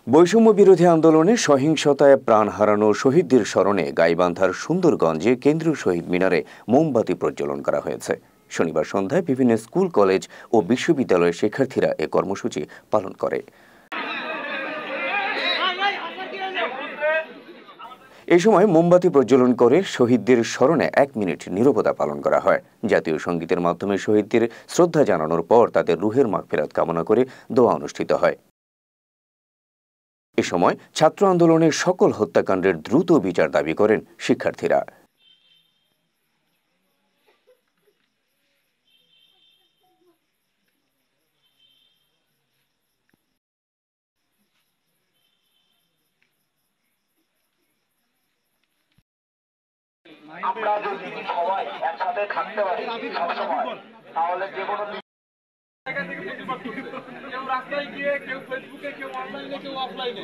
বৈষম্য বিরোধী আন্দোলনে সহিংসতায় প্রাণ হারানো শহীদদের স্মরণে গাইবান্ধার সুন্দরগঞ্জে কেন্দ্রীয় শহীদ মিনারে মোমবাতি প্রজ্বলন করা হয়েছে। শনিবার সন্ধ্যায় বিভিন্ন স্কুল, কলেজ ও বিশ্ববিদ্যালয়ের শিক্ষার্থীরা এ কর্মসূচি পালন করে। এ সময় মোমবাতি প্রজ্বলন করে শহীদদের স্মরণে 1 মিনিট নীরবতা পালন করা হয়। জাতীয় সংগীতের মাধ্যমে শহীদদের শ্রদ্ধা জানানোর পর তাদের রুহের মাগফিরাত কামনা করে দোয়া অনুষ্ঠিত হয়। এ সময় ছাত্র আন্দোলনের সকল হত্যাকাণ্ডের দ্রুত বিচার দাবি করেন শিক্ষার্থীরা। আমরা যদি সবাই একসাথে থাকতে পারি সবসময়, তাহলে যে কোনো কেউ রাস্তায় গিয়ে, কেউ ফেসবুকে, কেউ অনলাইনে, কেউ অফলাইনে